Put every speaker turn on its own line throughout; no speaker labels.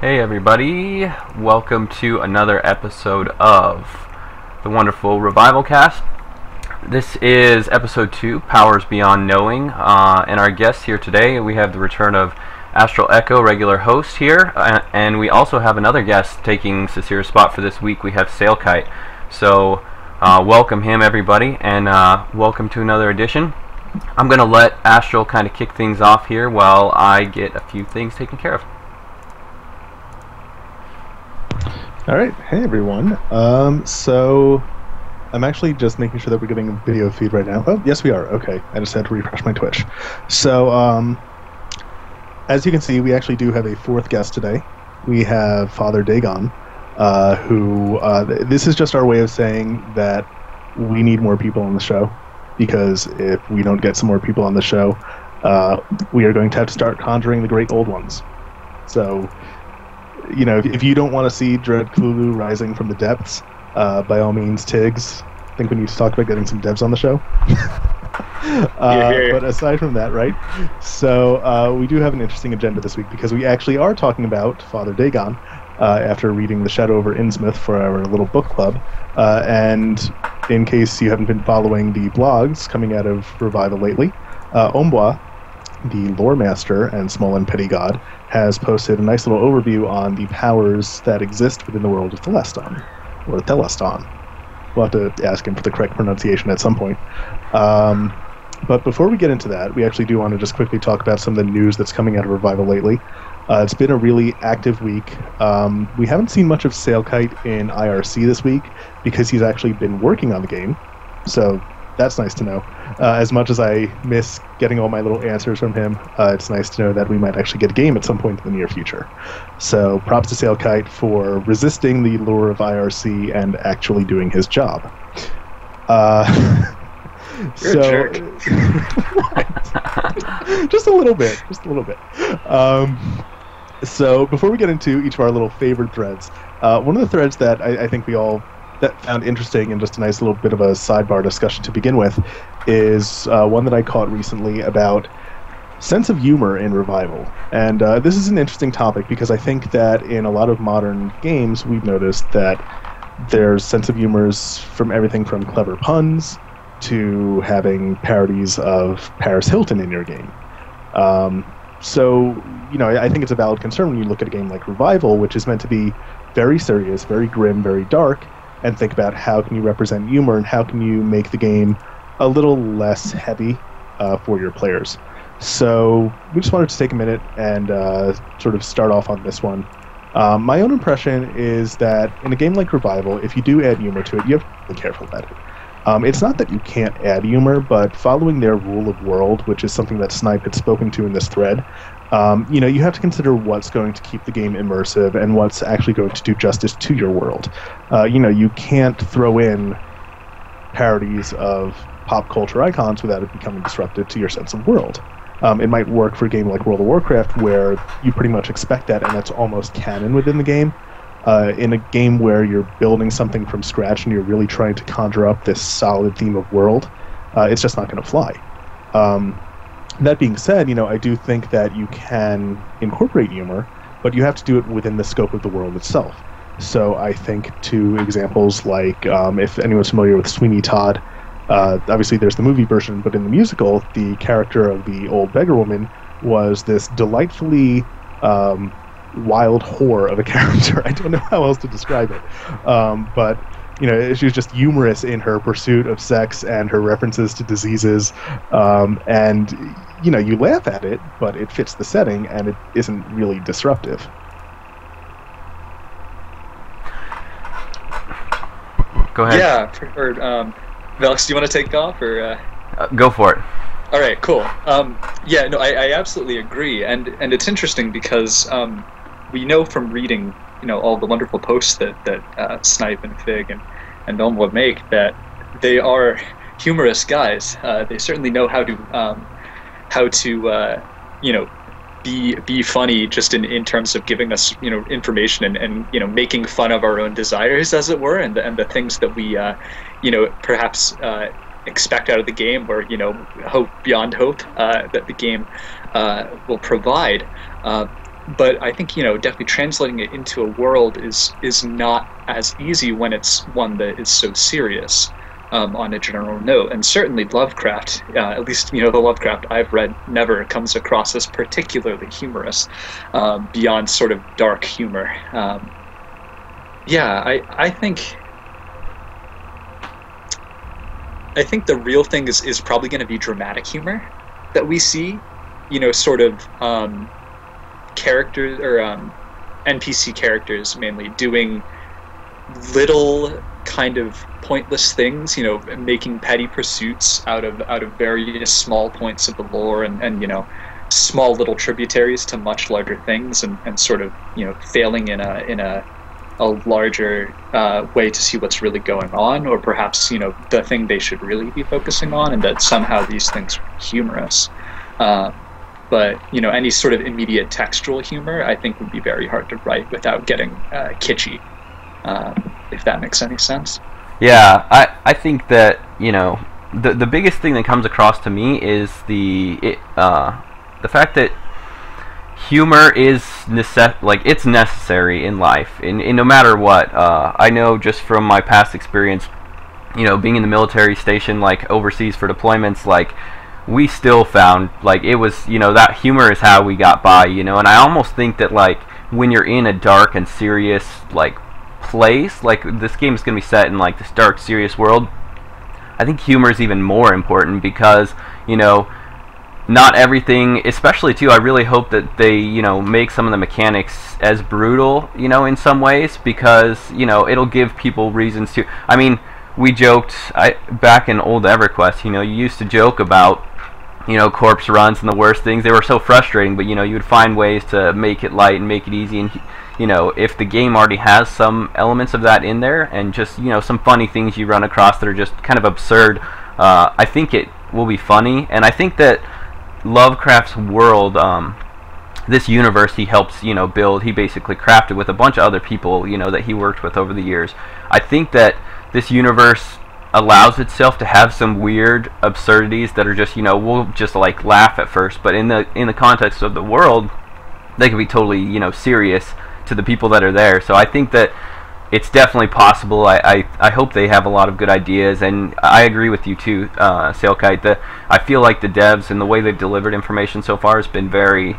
Hey everybody, welcome to another episode of the wonderful Revivalcast. This is episode 2, Powers Beyond Knowing, and our guests here today, we have the return of Astral Echo, regular host here, and we also have another guest taking Cecira's spot for this week. We have SailKite. So welcome him everybody, and welcome to another edition. I'm going to let Astral kind of kick things off here while I get a few things taken care of.
All right, hey everyone. So I'm actually just making sure that we're getting a video feed right now. Oh, yes we are. Okay, I just had to refresh my Twitch. So as you can see, we actually do have a fourth guest today. We have Father Dagon, who this is just our way of saying that we need more people on the show, because if we don't get some more people on the show, we are going to have to start conjuring the great old ones. So, you know, if you don't want to see Dread Cthulhu rising from the depths, by all means, Tiggs, I think we need to talk about getting some devs on the show. But aside from that, right? So we do have an interesting agenda this week, because we actually are talking about Father Dagon after reading The Shadow over Innsmouth for our little book club. And in case you haven't been following the blogs coming out of Revival lately, Ombois, the lore master and small and petty god, has posted a nice little overview on the powers that exist within the world of Teleston, or Teleston. We'll have to ask him for the correct pronunciation at some point. But before we get into that, we actually do want to just quickly talk about some of the news that's coming out of Revival lately. It's been a really active week. We haven't seen much of SailKite in IRC this week, because he's actually been working on the game, so that's nice to know. As much as I miss getting all my little answers from him, it's nice to know that we might actually get a game at some point in the near future. So props to SailKite for resisting the lure of IRC and actually doing his job.
You're a jerk.
Just a little bit. So before we get into each of our little favorite threads, one of the threads that I think we all found interesting, and just a nice little bit of a sidebar discussion to begin with, is one that I caught recently about sense of humor in Revival. And this is an interesting topic, because I think that in a lot of modern games we've noticed that there's sense of humors from everything from clever puns to having parodies of Paris Hilton in your game. So, you know, I think it's a valid concern when you look at a game like Revival, which is meant to be very serious, very grim, very dark, and think about how can you represent humor and how can you make the game a little less heavy for your players. So we just wanted to take a minute and sort of start off on this one. My own impression is that in a game like Revival, if you do add humor to it, you have to be careful about it. It's not that you can't add humor, but following their rule of world, which is something that Snipe had spoken to in this thread, you know, you have to consider what's going to keep the game immersive and what's actually going to do justice to your world. You know, you can't throw in parodies of pop culture icons without it becoming disruptive to your sense of world. It might work for a game like World of Warcraft, where you pretty much expect that, and that's almost canon within the game. In a game where you're building something from scratch and you're really trying to conjure up this solid theme of world, it's just not going to fly. That being said, you know, I do think that you can incorporate humor, but you have to do it within the scope of the world itself. So I think two examples, like if anyone's familiar with Sweeney Todd, obviously there's the movie version, but in the musical, the character of the old beggar woman was this delightfully wild whore of a character. I don't know how else to describe it. But, you know, she was just humorous in her pursuit of sex and her references to diseases. And, you know, you laugh at it, but it fits the setting and it isn't really disruptive.
Go ahead.
Yeah, or Velox, do you want to take off, or
go for it.
All right, cool. Yeah, no, I absolutely agree, and it's interesting because we know from reading, you know, all the wonderful posts that Snipe and Fig and Elmwood make, that they are humorous guys. They certainly know how to you know, be funny, just in terms of giving us, you know, information and you know, making fun of our own desires, as it were, and the things that we you know, perhaps expect out of the game, or, you know, hope beyond hope that the game will provide. but I think, definitely translating it into a world is not as easy when it's one that is so serious, on a general note. And certainly Lovecraft, at least, the Lovecraft I've read, never comes across as particularly humorous, beyond sort of dark humor. I think the real thing is probably going to be dramatic humor that we see, sort of characters or NPC characters mainly doing little kind of pointless things, making petty pursuits out of various small points of the lore, and small little tributaries to much larger things, and sort of failing in a larger way to see what's really going on, or perhaps the thing they should really be focusing on, and that somehow these things are humorous. But any sort of immediate textual humor, I think, would be very hard to write without getting kitschy, if that makes any sense.
Yeah, I think that the biggest thing that comes across to me is the fact that humor is it's necessary in life, and no matter what. I know just from my past experience, being in the military station, like overseas for deployments, like we still found it was that humor is how we got by, and I almost think that when you're in a dark and serious place, this game is going to be set in this dark, serious world, I think humor is even more important, because not everything, especially too, I really hope that they make some of the mechanics as brutal in some ways, because it'll give people reasons to. I mean, we joked back in old EverQuest, you used to joke about corpse runs and the worst things. They were so frustrating, but you would find ways to make it light and make it easy. And if the game already has some elements of that in there, and just some funny things you run across that are just kind of absurd, I think it will be funny. And I think that Lovecraft's world, this universe he helps build, he basically crafted with a bunch of other people that he worked with over the years. I think that this universe allows itself to have some weird absurdities that are just we'll just laugh at first, but in the context of the world, they can be totally serious to the people that are there. So I think that it's definitely possible. I hope they have a lot of good ideas, and I agree with you too, SailKite. I feel like the devs and the way they've delivered information so far has been very,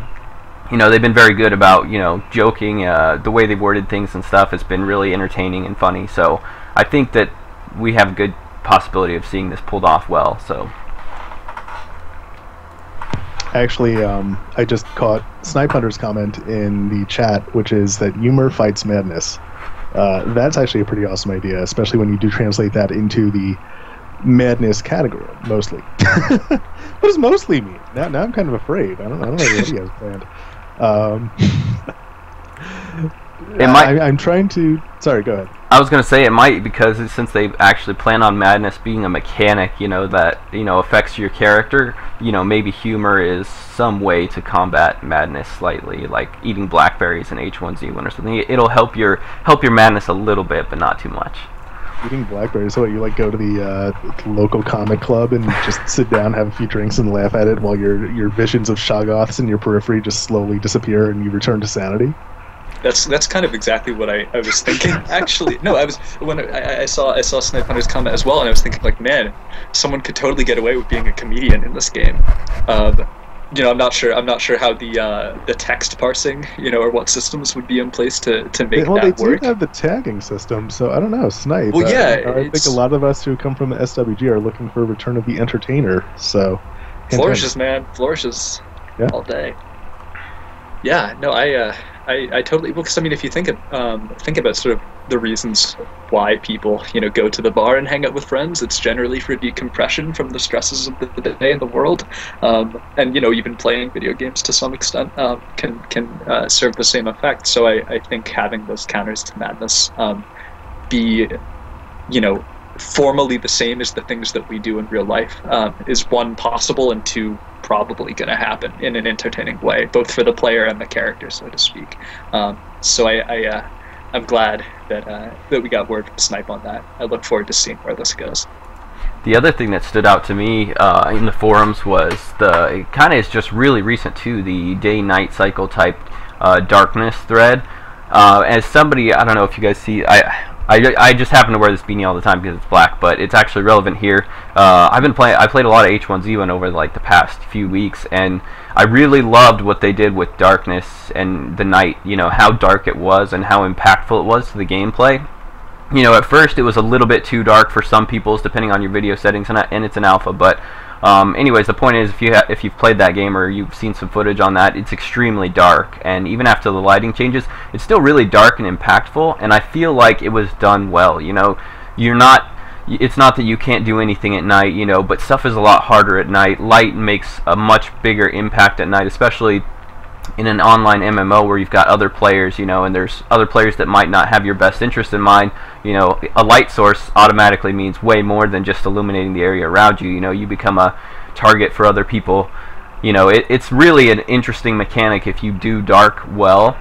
they've been very good about joking. The way they've worded things and stuff has been really entertaining and funny. So I think that we have a good possibility of seeing this pulled off well. So
actually, I just caught Snipehunter's comment in the chat, which is that humor fights madness. That's actually a pretty awesome idea, especially when you do translate that into the madness category, mostly. What does mostly mean? Now I'm kind of afraid. I don't know what he has planned. I'm trying to... Sorry, go ahead.
I was going to say it might, because since they actually plan on madness being a mechanic, that affects your character, maybe humor is some way to combat madness slightly, like eating blackberries in H1Z1 or something. It'll help your madness a little bit, but not too much.
Eating blackberries, so what, you go to the local comic club and just sit down, have a few drinks, and laugh at it while your visions of Shoggoths in your periphery just slowly disappear and you return to sanity?
That's kind of exactly what I was thinking. Actually, no, when I saw Snipehunter's comment as well, and I was thinking man, someone could totally get away with being a comedian in this game. I'm not sure how the text parsing, or what systems would be in place to make that work.
Well, they do have the tagging system, so I don't know, Snipe.
Well, yeah,
I think a lot of us who come from the SWG are looking for Return of the Entertainer. So
flourishes, man, flourishes, yeah. All day. Yeah, no, I totally, because if you think about sort of the reasons why people go to the bar and hang out with friends, it's generally for decompression from the stresses of the day in the world, and even playing video games to some extent can serve the same effect. So I think having those counters to madness be formally the same as the things that we do in real life is one, possible, and two, probably going to happen in an entertaining way, both for the player and the character, so to speak. So I'm glad that we got word from Snipe on that. I look forward to seeing where this goes.
The other thing that stood out to me in the forums was it kind of is just really recent too, the day-night cycle type darkness thread. As somebody, I don't know if you guys see, I just happen to wear this beanie all the time because it's black, but it's actually relevant here. I played a lot of H1Z1 over like the past few weeks, and I really loved what they did with darkness and the night, you know, how dark it was and how impactful it was to the gameplay. You know, at first it was a little bit too dark for some people's, depending on your video settings, and it's an alpha, but anyways, the point is, if you've played that game or you've seen some footage on that, it's extremely dark, and even after the lighting changes, it's still really dark and impactful, and I feel like it was done well. You know, it's not that you can't do anything at night, you know, but stuff is a lot harder at night. Light makes a much bigger impact at night, especially in an online MMO where you've got other players, you know, and there's other players that might not have your best interest in mind. You know, a light source automatically means way more than just illuminating the area around you. You know, you become a target for other people. You know, it's really an interesting mechanic if you do dark well.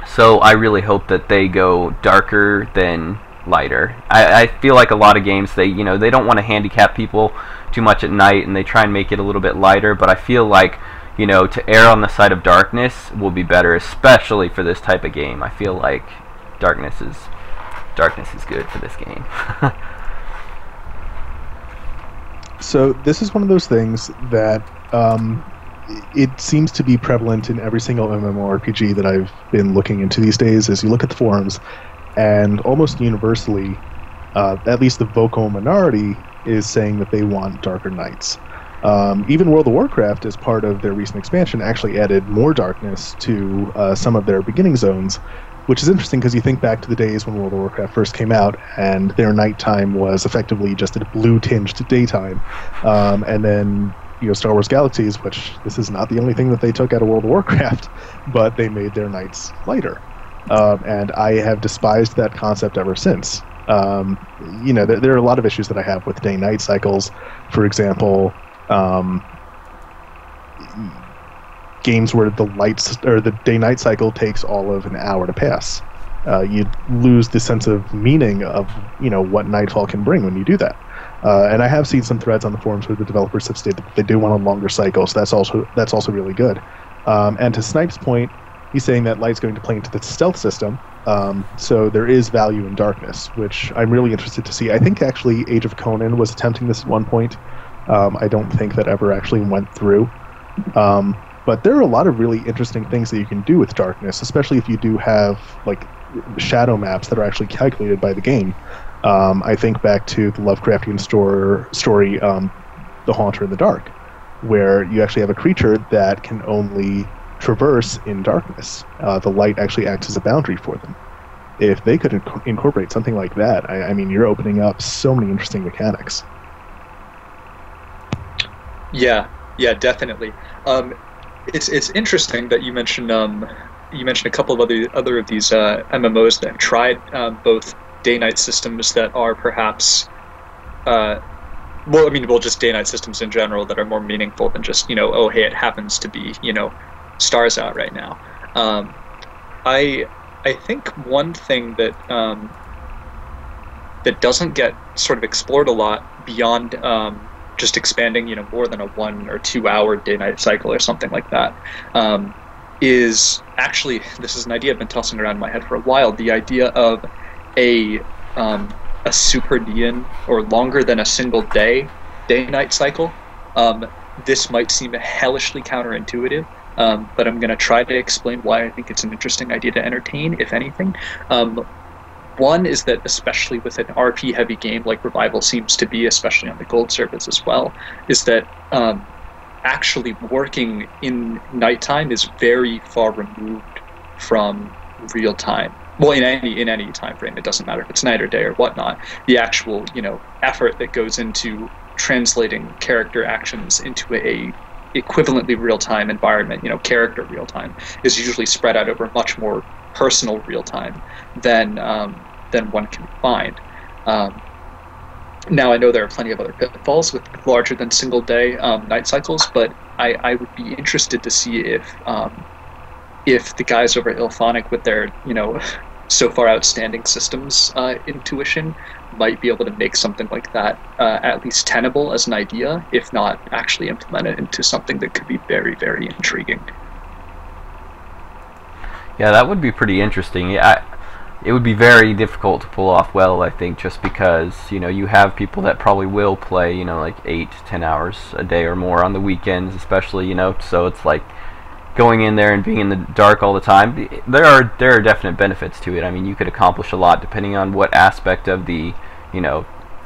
So I really hope that they go darker than lighter. I feel like a lot of games, they don't want to handicap people too much at night, and they try and make it a little bit lighter, but I feel like, you know, to err on the side of darkness will be better, especially for this type of game. I feel like darkness is good for this game.
So this is one of those things that it seems to be prevalent in every single MMORPG that I've been looking into these days. As you look at the forums, and almost universally, at least the vocal minority is saying that they want darker nights. Even World of Warcraft, as part of their recent expansion, actually added more darkness to some of their beginning zones, which is interesting because you think back to the days when World of Warcraft first came out, and their nighttime was effectively just a blue-tinged daytime. And then, you know, Star Wars Galaxies, which this is not the only thing that they took out of World of Warcraft, but they made their nights lighter. And I have despised that concept ever since. You know, there are a lot of issues that I have with day-night cycles. For example, games where the day-night cycle takes all of an hour to pass. You lose the sense of meaning of, you know, what Nightfall can bring when you do that. And I have seen some threads on the forums where the developers have stated that they do want a longer cycle, so that's also really good. And to Snipe's point, he's saying that light's going to play into the stealth system, so there is value in darkness, which I'm really interested to see. I think actually Age of Conan was attempting this at one point. I don't think that ever actually went through. But there are a lot of really interesting things that you can do with darkness, especially if you do have like shadow maps that are actually calculated by the game. I think back to the Lovecraftian story, The Haunter in the Dark, where you actually have a creature that can only traverse in darkness. The light actually acts as a boundary for them. If they could incorporate something like that, I mean, you're opening up so many interesting mechanics.
Yeah, definitely. It's interesting that you mentioned a couple of other of these MMOs that have tried both day-night systems that are perhaps just day-night systems in general that are more meaningful than just, you know, oh hey, it happens to be, you know, stars out right now. I think one thing that that doesn't get sort of explored a lot beyond just expanding, you know, more than a 1 or 2 hour day-night cycle or something like that, is actually, this is an idea I've been tossing around in my head for a while, the idea of a super neon or longer than a single day-night cycle. This might seem hellishly counterintuitive, but I'm going to try to explain why I think it's an interesting idea to entertain, if anything. One is that, especially with an RP-heavy game like Revival seems to be, especially on the gold servers as well, is that actually working in nighttime is very far removed from real time. Well, in any time frame, it doesn't matter if it's night or day or whatnot. The actual, you know, effort that goes into translating character actions into a equivalently real-time environment, you know, character real-time, is usually spread out over much more personal real-time than one can find. Now, I know there are plenty of other pitfalls with larger than single-day night cycles, but I would be interested to see if the guys over at Ilphonic, with their, you know, so far outstanding systems intuition, might be able to make something like that at least tenable as an idea, if not actually implement it into something that could be very, very intriguing.
Yeah, that would be pretty interesting. Yeah, it would be very difficult to pull off well, I think, just because, you have people that probably will play, like 8 to 10 hours a day or more on the weekends, especially, so it's like going in there and being in the dark all the time. There are definite benefits to it. I mean, you could accomplish a lot depending on what aspect of the,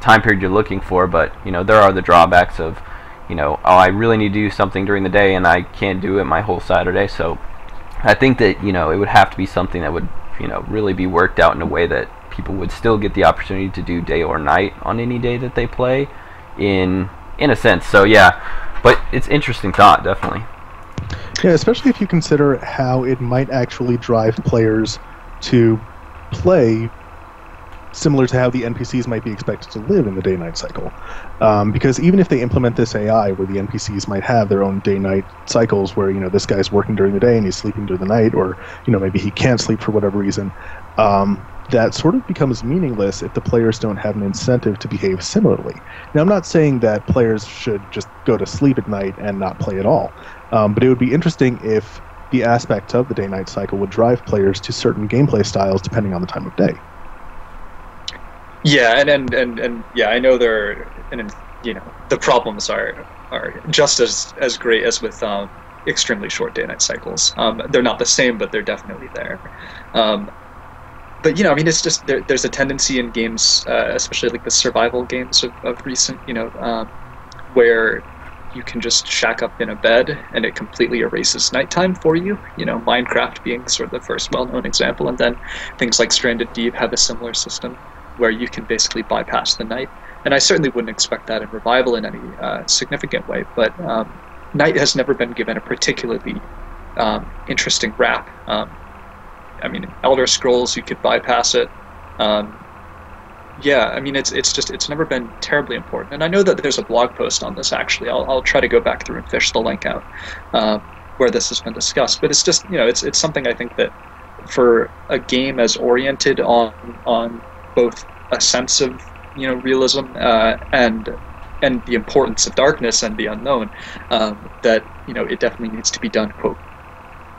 time period you're looking for, but, there are the drawbacks of, oh, I really need to do something during the day and I can't do it my whole Saturday, so I think that, it would have to be something that would, really be worked out in a way that people would still get the opportunity to do day or night on any day that they play, in a sense. So yeah, but it's interesting thought, definitely.
Yeah, especially if you consider how it might actually drive players to play similar to how the NPCs might be expected to live in the day-night cycle. Because even if they implement this AI where the NPCs might have their own day-night cycles where, this guy's working during the day and he's sleeping during the night, or, maybe he can't sleep for whatever reason, that sort of becomes meaningless if the players don't have an incentive to behave similarly. Now, I'm not saying that players should just go to sleep at night and not play at all, but it would be interesting if the aspect of the day-night cycle would drive players to certain gameplay styles depending on the time of day.
Yeah, and yeah, I know the problems are just as great as with extremely short day-night cycles. They're not the same, but they're definitely there. But it's just there's a tendency in games, especially like the survival games of recent, where you can just shack up in a bed and it completely erases nighttime for you. Minecraft being sort of the first well-known example, and then things like Stranded Deep have a similar system where you can basically bypass the night. And I certainly wouldn't expect that in Revival in any significant way, but night has never been given a particularly interesting rap. In Elder Scrolls, you could bypass it. It's never been terribly important. And I know that there's a blog post on this, actually. I'll try to go back through and fish the link out where this has been discussed. But it's just, it's something I think that for a game as oriented on both a sense of realism and the importance of darkness and the unknown, that it definitely needs to be done, quote,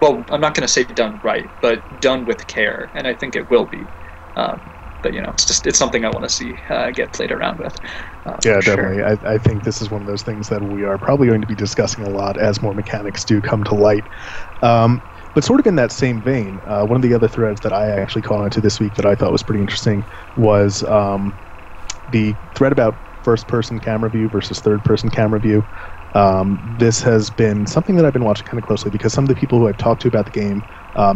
well, I'm not going to say done right, but done with care, and I think it will be. But it's something I want to see get played around with.
Yeah, definitely. Sure. I think this is one of those things that we are probably going to be discussing a lot as more mechanics do come to light. But sort of in that same vein, one of the other threads that I actually caught onto this week that I thought was pretty interesting was the thread about first-person camera view versus third-person camera view. This has been something that I've been watching kind of closely because some of the people who I've talked to about the game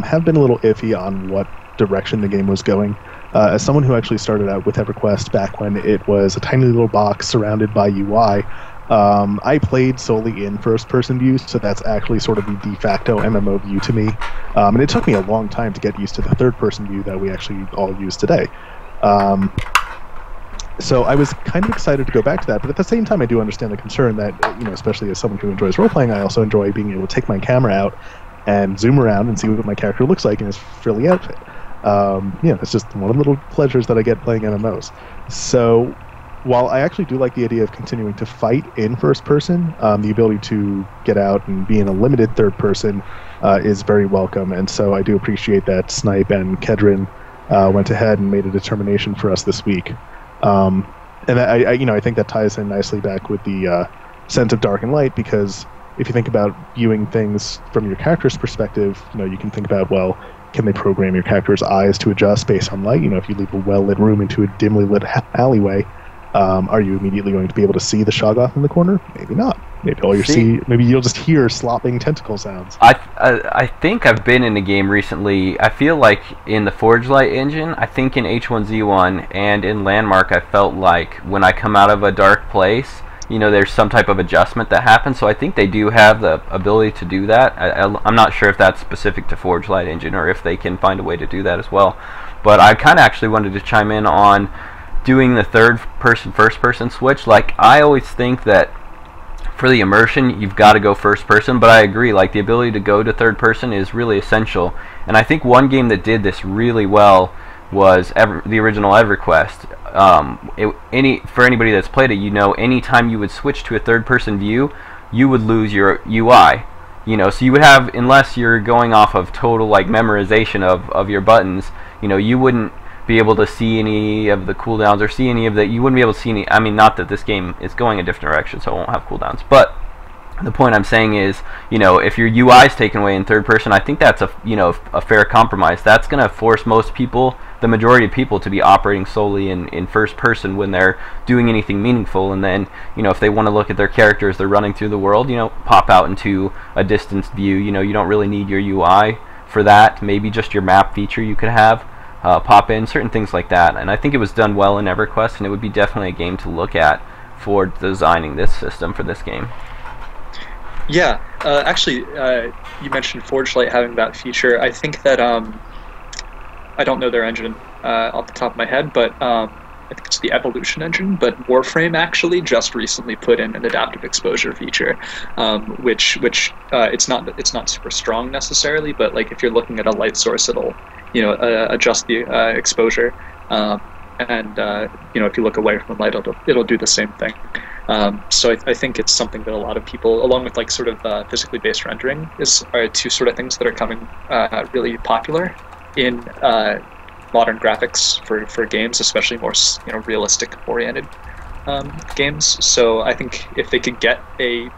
have been a little iffy on what direction the game was going. As someone who actually started out with EverQuest back when it was a tiny little box surrounded by UI, I played solely in first-person view, so that's actually sort of the de facto MMO view to me. And it took me a long time to get used to the third-person view that we actually all use today. So I was kind of excited to go back to that, but at the same time I do understand the concern that, especially as someone who enjoys role-playing, I also enjoy being able to take my camera out and zoom around and see what my character looks like in his frilly outfit. It's just one of the little pleasures that I get playing MMOs. So while I actually do like the idea of continuing to fight in first person, the ability to get out and be in a limited third person is very welcome, and so I do appreciate that Snipe and Kedrin went ahead and made a determination for us this week. And I think that ties in nicely back with the sense of dark and light, because if you think about viewing things from your character's perspective, you can think about, well, can they program your character's eyes to adjust based on light? If you leave a well-lit room into a dimly lit alleyway, are you immediately going to be able to see the Shoggoth in the corner? Maybe not. Maybe you'll just hear slopping tentacle sounds.
I think I've been in a game recently. I feel like in the Forge Light engine, I think in H1Z1 and in Landmark, I felt like when I come out of a dark place, there's some type of adjustment that happens. So I think they do have the ability to do that. I'm not sure if that's specific to Forge Light engine or if they can find a way to do that as well. But I kind of actually wanted to chime in on doing the third person first person switch. Like, I always think that for the immersion you've got to go first person, but I agree, like, the ability to go to third person is really essential. And I think one game that did this really well was the original EverQuest. For anybody that's played it, anytime you would switch to a third person view, you would lose your UI. You know, so you would have, unless you're going off of total like memorization of your buttons, you know, you wouldn't be able to see any of the cooldowns or see any of the, you wouldn't be able to see any, I mean, not that this game is going a different direction, so it won't have cooldowns, but the point I'm saying is, you know, if your UI is taken away in third person, I think that's a fair compromise. That's going to force most people, the majority of people, to be operating solely in first person when they're doing anything meaningful. And then, you know, if they want to look at their characters, they're running through the world, you know, pop out into a distance view. You know, you don't really need your UI for that. Maybe just your map feature you could have pop in, certain things like that. And I think it was done well in EverQuest, and it would be definitely a game to look at for designing this system for this game.
Yeah, actually, you mentioned Forge Light having that feature. I think that, I don't know their engine off the top of my head, but I think it's the Evolution engine, but Warframe actually just recently put in an adaptive exposure feature, which it's not super strong necessarily, but like if you're looking at a light source, it'll, you know, adjust the exposure, and you know, if you look away from the light, it'll do the same thing. So I think it's something that a lot of people, along with like sort of physically based rendering, are two sort of things that are coming really popular in modern graphics for games, especially more, you know, realistic oriented games. So I think if they could get a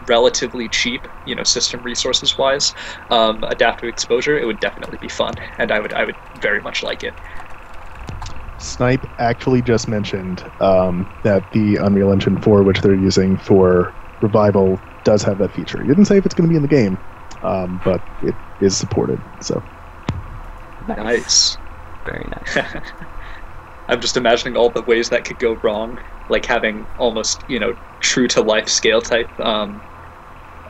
relatively cheap, you know, system resources wise, adaptive exposure, it would definitely be fun, and I would very much like it.
Snipe actually just mentioned that the Unreal Engine 4, which they're using for Revival, does have that feature. He didn't say if it's going to be in the game, but it is supported. So
nice.
Very nice.
I'm just imagining all the ways that could go wrong, like having almost, you know, true to life scale type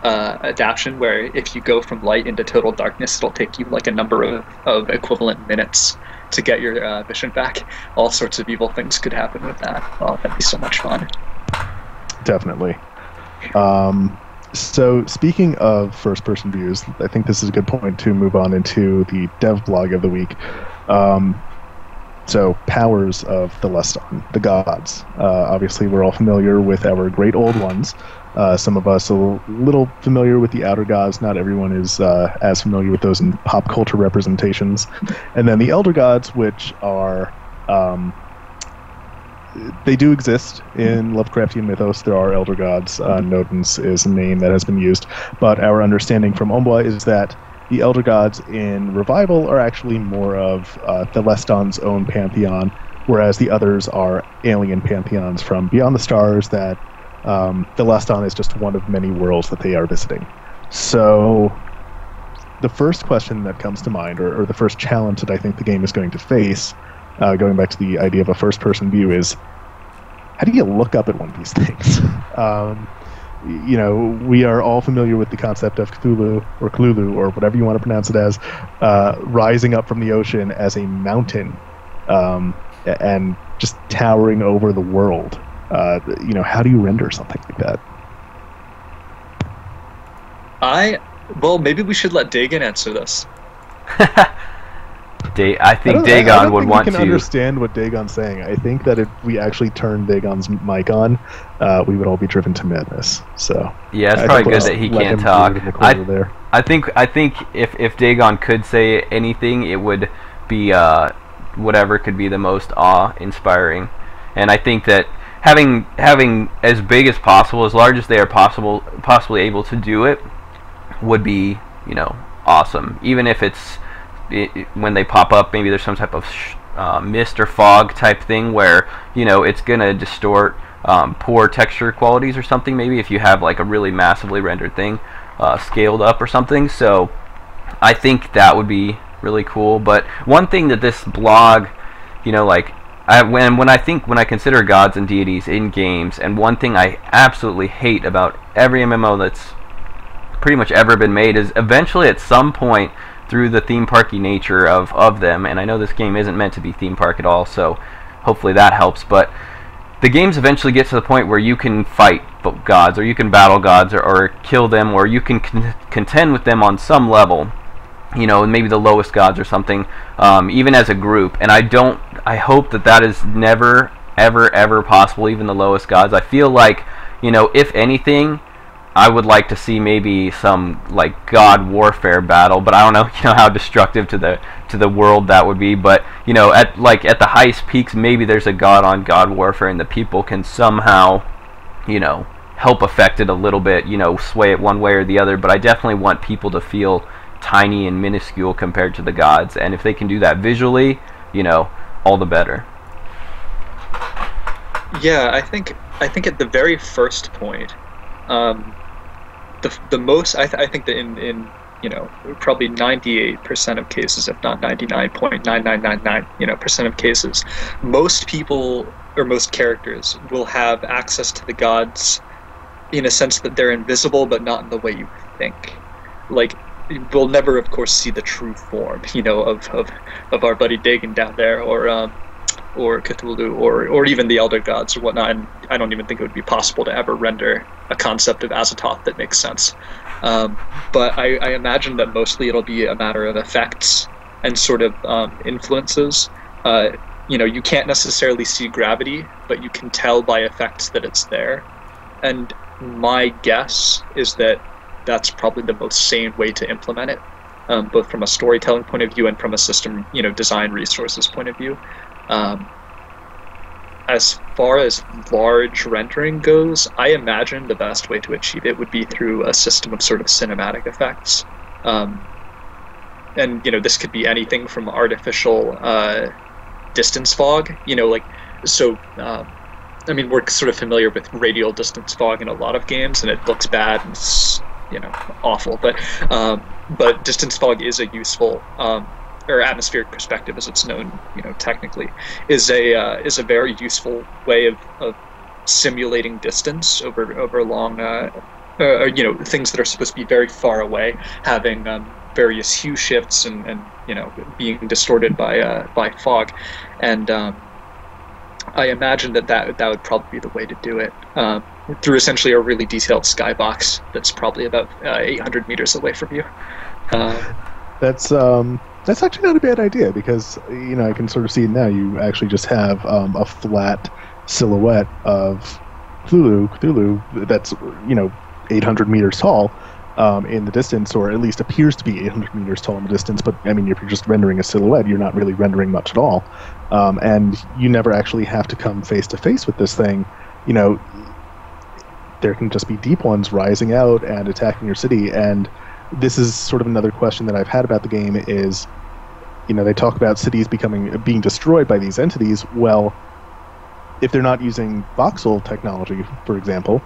adaptation, where if you go from light into total darkness, it'll take you like a number of equivalent minutes to get your vision back. All sorts of evil things could happen with that. Oh, that'd be so much fun.
Definitely. So speaking of first-person views, I think this is a good point to move on into the dev blog of the week. So powers of the Leston, the gods. Obviously, we're all familiar with our great old ones. Some of us a little familiar with the outer gods. Not everyone is as familiar with those in pop culture representations. And then the elder gods, which are they do exist in Lovecraftian mythos. There are elder gods. Nodens is a name that has been used, but our understanding from Ombwa is that the elder gods in Revival are actually more of the Leston's own pantheon, whereas the others are alien pantheons from beyond the stars that the Leston is just one of many worlds that they are visiting. So the first question that comes to mind, or the first challenge that I think the game is going to face, going back to the idea of a first-person view, is how do you look up at one of these things? You know, we are all familiar with the concept of Cthulhu, or whatever you want to pronounce it as, rising up from the ocean as a mountain and just towering over the world. You know, how do you render something like that?
Well, maybe we should let Dagon answer this.
I think Dagon would want to.
I can understand what Dagon's saying. I think that if we actually turned Dagon's mic on, we would all be driven to madness. So
yeah, it's probably good that he can't talk. I think if Dagon could say anything, it would be whatever could be the most awe-inspiring. And I think that having as big as possible, as large as they are possibly able to do it, would be, you know, awesome. Even if it's when they pop up, maybe there's some type of mist or fog type thing where, you know, it's gonna distort poor texture qualities or something. Maybe if you have like a really massively rendered thing scaled up or something. So I think that would be really cool. But one thing that this blog, you know, like when I consider gods and deities in games, and one thing I absolutely hate about every MMO that's pretty much ever been made is eventually at some point, through the theme parky nature of them, and I know this game isn't meant to be theme park at all, so hopefully that helps, but the games eventually get to the point where you can fight gods, or you can battle gods, or kill them, or you can contend with them on some level, you know, maybe the lowest gods or something, even as a group. And I hope that is never, ever, ever possible, even the lowest gods. I feel like, you know, if anything, I would like to see maybe some like god warfare battle, but I don't know, how destructive to the world that would be. But at the highest peaks, maybe there's a god on god warfare, and the people can somehow, help affect it a little bit, sway it one way or the other. But I definitely want people to feel tiny and minuscule compared to the gods, and if they can do that visually, all the better.
Yeah, I think at the very first point, the most I think that in probably 98% of cases, if not 99.9999 percent of cases, most people or most characters will have access to the gods in a sense that they're invisible, but not in the way you think. Like, we'll never, of course, see the true form, of our buddy Dagon down there, or Cthulhu, or even the Elder Gods or whatnot. And I don't even think it would be possible to ever render a concept of Azathoth that makes sense. But I imagine that mostly it'll be a matter of effects and sort of influences. You can't necessarily see gravity, but you can tell by effects that it's there. And my guess is that that's probably the most sane way to implement it, both from a storytelling point of view and from a system, design resources point of view. As far as large rendering goes, I imagine the best way to achieve it would be through a system of sort of cinematic effects. And this could be anything from artificial distance fog, we're sort of familiar with radial distance fog in a lot of games, and it looks bad and it's awful. But distance fog is a useful, or atmospheric perspective, as it's known, technically, is a very useful way of simulating distance over long, things that are supposed to be very far away, having various hue shifts and being distorted by fog, and I imagine that would probably be the way to do it, through essentially a really detailed skybox that's probably about 800 meters away from you.
That's actually not a bad idea, because I can sort of see it now. You actually just have a flat silhouette of Cthulhu that's 800 meters tall in the distance, or at least appears to be 800 meters tall in the distance. But if you're just rendering a silhouette, you're not really rendering much at all, and you never actually have to come face to face with this thing. There can just be deep ones rising out and attacking your city. And this is sort of another question that I've had about the game is, they talk about cities being destroyed by these entities. Well, if they're not using voxel technology, for example,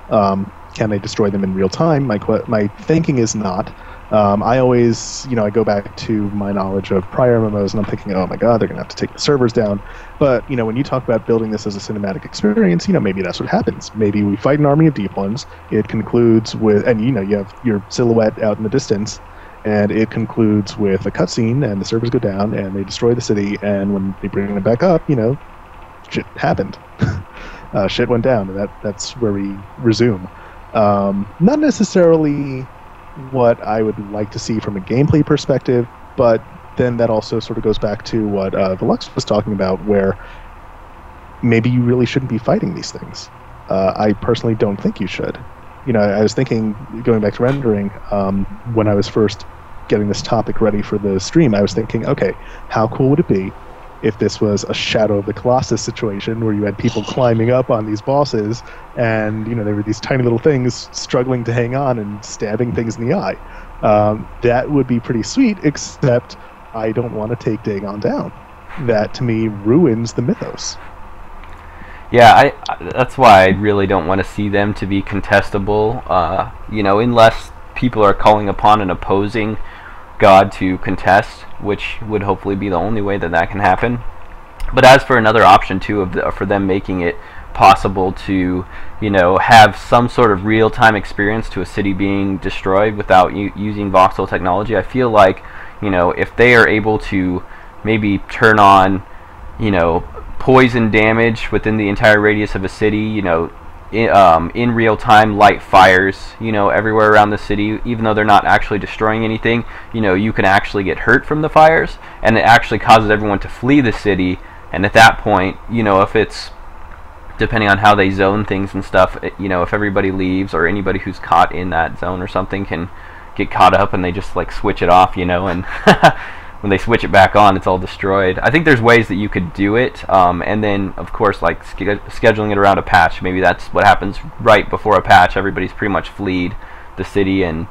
can they destroy them in real time? My thinking is not. I always, I go back to my knowledge of prior MMOs, and I'm thinking, oh my god, they're going to have to take the servers down. But, when you talk about building this as a cinematic experience, maybe that's what happens. Maybe we fight an army of deep ones, it concludes with, and you have your silhouette out in the distance, and it concludes with a cutscene, and the servers go down, and they destroy the city, and when they bring it back up, shit happened. Shit went down, and that's where we resume. Not necessarily what I would like to see from a gameplay perspective, but then that also sort of goes back to what Velux was talking about, where maybe you really shouldn't be fighting these things. I personally don't think you should. I was thinking, going back to rendering, when I was first getting this topic ready for the stream, I was thinking, okay, how cool would it be if this was a Shadow of the Colossus situation, where you had people climbing up on these bosses, and there were these tiny little things struggling to hang on and stabbing things in the eye. That would be pretty sweet, except I don't want to take Dagon down. That, to me, ruins the mythos.
Yeah, that's why I really don't want to see them to be contestable, unless people are calling upon an opposing god to contest, which would hopefully be the only way that can happen. But as for another option too, for them making it possible to have some sort of real-time experience to a city being destroyed without using voxel technology, I feel like if they are able to maybe turn on poison damage within the entire radius of a city, in real time, light fires everywhere around the city, even though they're not actually destroying anything, you can actually get hurt from the fires, and it actually causes everyone to flee the city. And at that point, if it's depending on how they zone things and stuff, if everybody leaves or anybody who's caught in that zone or something can get caught up and they just like switch it off, and when they switch it back on, it's all destroyed. I think there's ways that you could do it, and then of course like scheduling it around a patch. Maybe that's what happens right before a patch. Everybody's pretty much fleed the city, and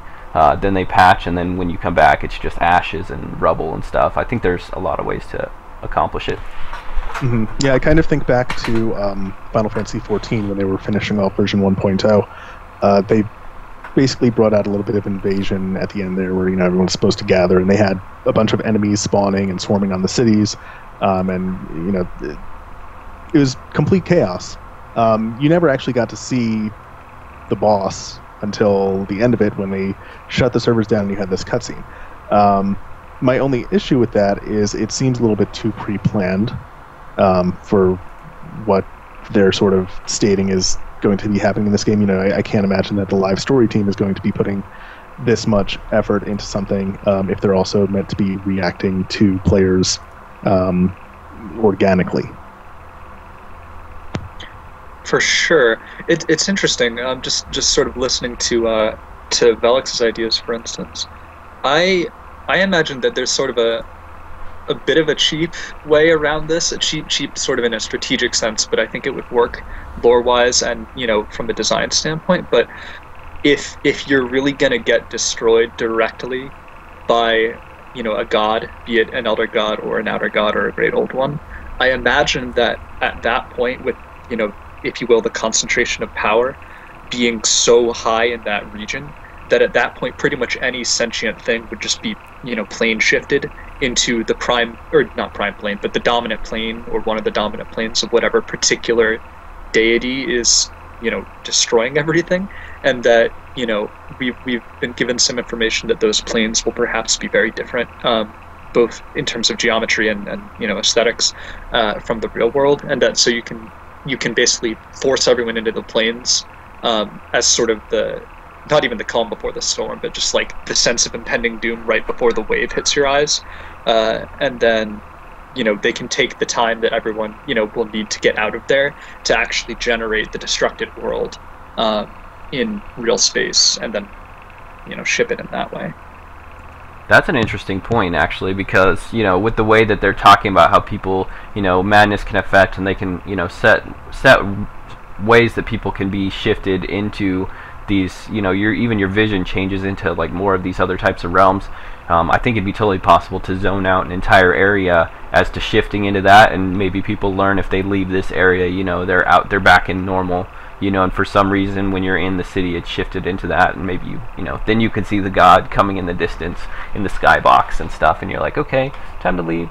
then they patch, and then when you come back, it's just ashes and rubble and stuff. I think there's a lot of ways to accomplish it.
Mm-hmm. Yeah, I kind of think back to Final Fantasy XIV when they were finishing off version 1.0. They basically brought out a little bit of invasion at the end there, where everyone's supposed to gather, and they had a bunch of enemies spawning and swarming on the cities, and it was complete chaos. You never actually got to see the boss until the end of it, when they shut the servers down and you had this cutscene. My only issue with that is it seems a little bit too pre-planned for what they're sort of stating is going to be happening in this game. I can't imagine that the live story team is going to be putting this much effort into something if they're also meant to be reacting to players organically.
For sure, it's interesting. Just sort of listening to Velix's ideas, for instance. I imagine that there's sort of a bit of a cheap way around this, a cheap sort of in a strategic sense, but I think it would work lore-wise and from a design standpoint. But if you're really gonna get destroyed directly by a god, be it an elder god or an outer god or a great old one, I imagine that at that point, with if you will, the concentration of power being so high in that region, that at that point pretty much any sentient thing would just be plane shifted into the prime, or not prime plane, but the dominant plane, or one of the dominant planes of whatever particular deity is destroying everything. And that we've been given some information that those planes will perhaps be very different, both in terms of geometry and aesthetics from the real world, and that so you can basically force everyone into the planes as sort of not even the calm before the storm, but just like the sense of impending doom right before the wave hits your eyes. And then, they can take the time that everyone, will need to get out of there to actually generate the destructed world in real space, and then, ship it in that way.
That's an interesting point, actually, because, with the way that they're talking about how people, madness can affect, and they can, set ways that people can be shifted into these, even your vision changes into like more of these other types of realms. I think it'd be totally possible to zone out an entire area as to shifting into that, and maybe people learn if they leave this area, they're back in normal, and for some reason when you're in the city it's shifted into that, and maybe then you can see the god coming in the distance in the skybox and stuff, and you're like, okay, time to leave.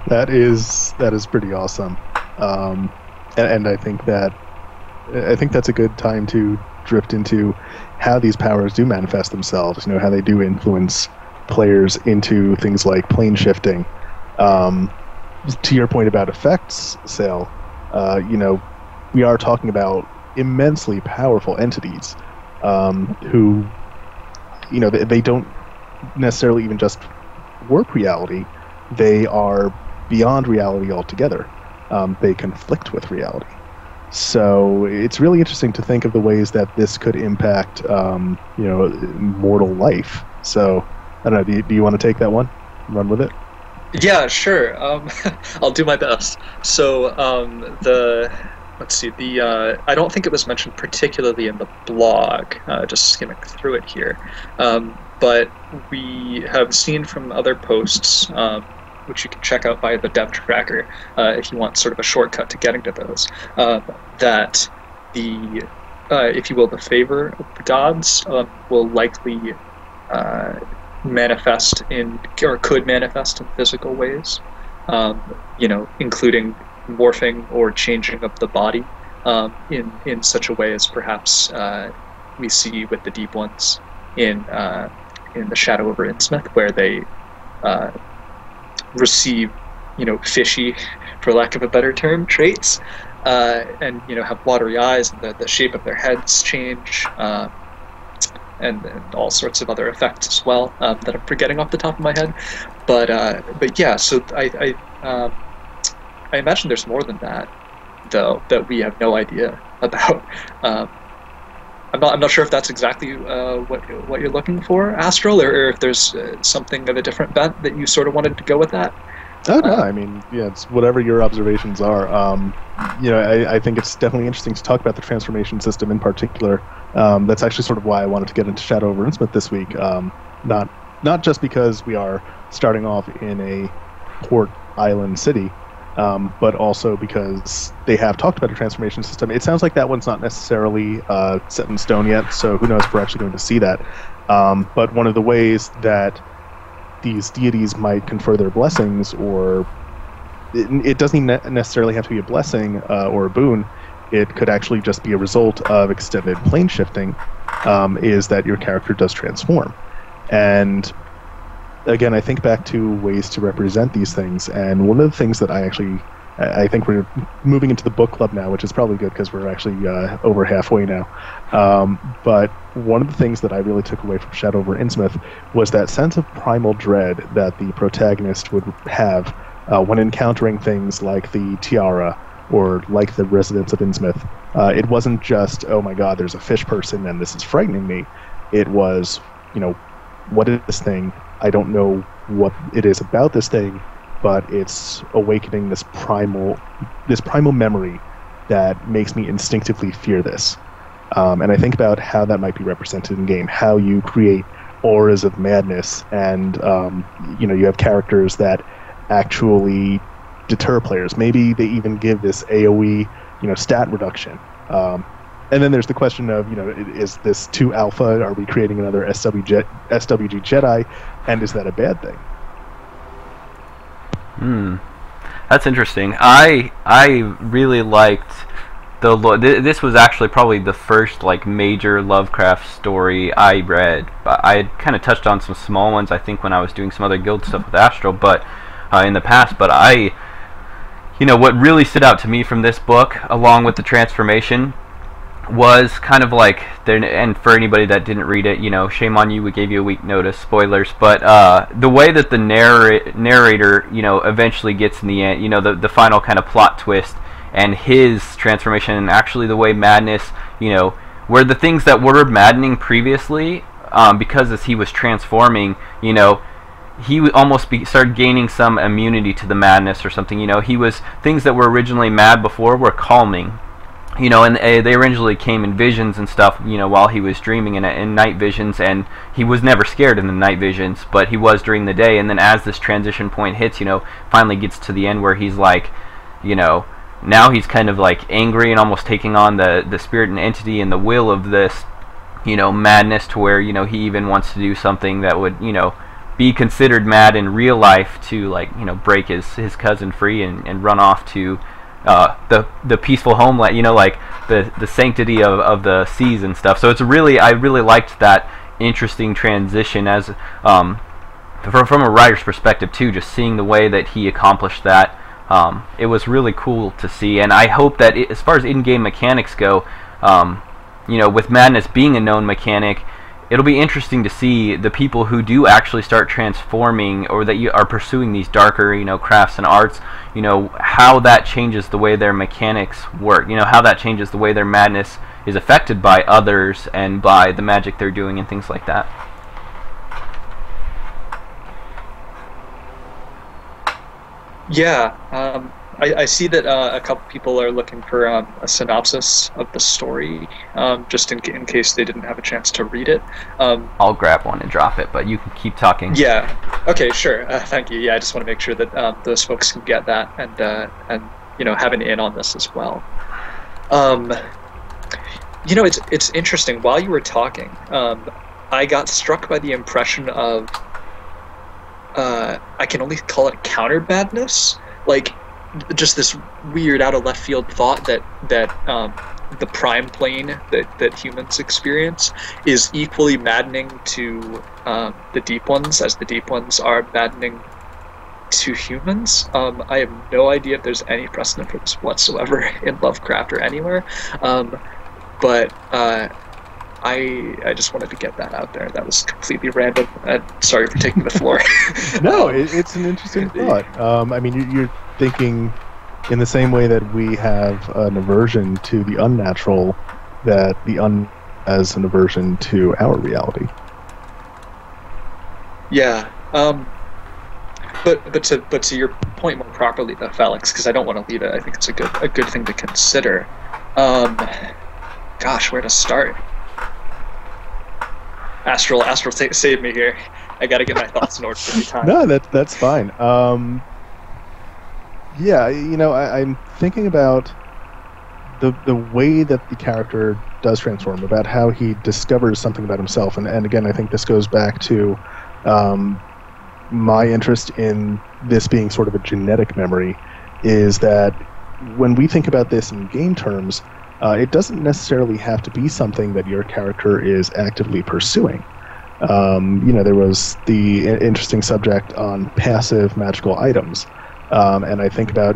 That is pretty awesome, and I think that's a good time to drift into how these powers do manifest themselves, how they do influence players into things like plane shifting. To your point about effects, Sail, we are talking about immensely powerful entities who, they don't necessarily even just warp reality, they are beyond reality altogether. They conflict with reality. So it's really interesting to think of the ways that this could impact, mortal life. So I don't know. Do you want to take that one? Run with it.
Yeah, sure. I'll do my best. So let's see. I don't think it was mentioned particularly in the blog. Just skimming through it here, but we have seen from other posts, which you can check out via the dev tracker if you want sort of a shortcut to getting to those, that the, if you will, the favor of the gods will likely manifest in, or could manifest in physical ways, including morphing or changing of the body in such a way as perhaps we see with the Deep Ones in the Shadow over Innsmouth, where they receive, fishy, for lack of a better term, traits, and have watery eyes, and the shape of their heads change, and all sorts of other effects as well that I'm forgetting off the top of my head. But yeah, so I imagine there's more than that. though, that we have no idea about. I'm not sure if that's exactly what you're looking for, Astral, or if there's something of a different bent that you sort of wanted to go with that.
Oh no, I mean, yeah, it's whatever your observations are. I think it's definitely interesting to talk about the transformation system in particular. That's actually sort of why I wanted to get into Shadow over Innsmouth this week. Not just because we are starting off in a port island city, but also because they have talked about a transformation system. It sounds like that one's not necessarily set in stone yet, so who knows if we're actually going to see that. But one of the ways that these deities might confer their blessings, or it doesn't even necessarily have to be a blessing or a boon, it could actually just be a result of extended plane shifting, is that your character does transform. And again, I think back to ways to represent these things, and one of the things that I think we're moving into the book club now, which is probably good because we're actually over halfway now. But one of the things that I really took away from Shadow over Innsmouth was that sense of primal dread that the protagonist would have when encountering things like the Tiara or like the residents of Innsmouth. It wasn't just, oh my god, there's a fish person and this is frightening me. It was, what is this thing? I don't know what it is about this thing, but it's awakening this primal memory that makes me instinctively fear this. And I think about how that might be represented in game, how you create auras of madness, and you have characters that actually deter players. Maybe they even give this AoE, stat reduction. And then there's the question of, is this too alpha? Are we creating another SWG Jedi? And is that a bad thing?
That's interesting. I really liked this was actually probably the first major Lovecraft story I read. But I had kind of touched on some small ones, I think, when I was doing some other guild stuff with Astral, but in the past. But what really stood out to me from this book, along with the transformation, was kind of and for anybody that didn't read it, shame on you, we gave you a week notice, spoilers, but the way that the narrator, eventually gets in the end, the final kind of plot twist, and his transformation, and actually the way madness, where the things that were maddening previously, because as he was transforming, he would almost started gaining some immunity to the madness or something. Things that were originally mad before were calming. And they originally came in visions and stuff, while he was dreaming in night visions, and he was never scared in the night visions, but he was during the day. And then as this transition point hits, finally gets to the end where he's now he's kind of angry and almost taking on the spirit and entity and the will of this, madness, to where, he even wants to do something that would, be considered mad in real life to, break his cousin free and run off to the peaceful homeland, the sanctity of the seas and stuff. So I really liked that interesting transition as from a writer's perspective too, just seeing the way that he accomplished that. It was really cool to see, and I hope that as far as in-game mechanics go, with madness being a known mechanic, it'll be interesting to see the people who do actually start transforming, or that you are pursuing these darker, crafts and arts, how that changes the way their mechanics work, how that changes the way their madness is affected by others and by the magic they're doing and things like that.
Yeah, I see that a couple people are looking for a synopsis of the story, just in case they didn't have a chance to read it.
I'll grab one and drop it, but you can keep talking.
Yeah. Okay. Sure. Thank you. Yeah, I just want to make sure that those folks can get that and have an in on this as well. It's interesting. While you were talking, I got struck by the impression of I can only call it counter badness, just this weird out of left field thought that the prime plane that humans experience is equally maddening to the deep ones as the deep ones are maddening to humans. I have no idea if there's any precedent for this whatsoever in Lovecraft or anywhere, but I just wanted to get that out there. That was completely random. Sorry for taking the floor.
No, it's an interesting thought. I mean, you're thinking in the same way that we have an aversion to the unnatural, that the has an aversion to our reality.
Yeah. But to your point more properly, though, Felix, because I don't want to leave it. I think it's a good thing to consider. Gosh, where to start? Astral, save me here. I got to get my thoughts in order every time.
No, that's fine. Yeah, I'm thinking about the way that the character does transform, about how he discovers something about himself, and again, I think this goes back to my interest in this being sort of a genetic memory, is that when we think about this in game terms, it doesn't necessarily have to be something that your character is actively pursuing. There was the interesting subject on passive magical items, and I think about,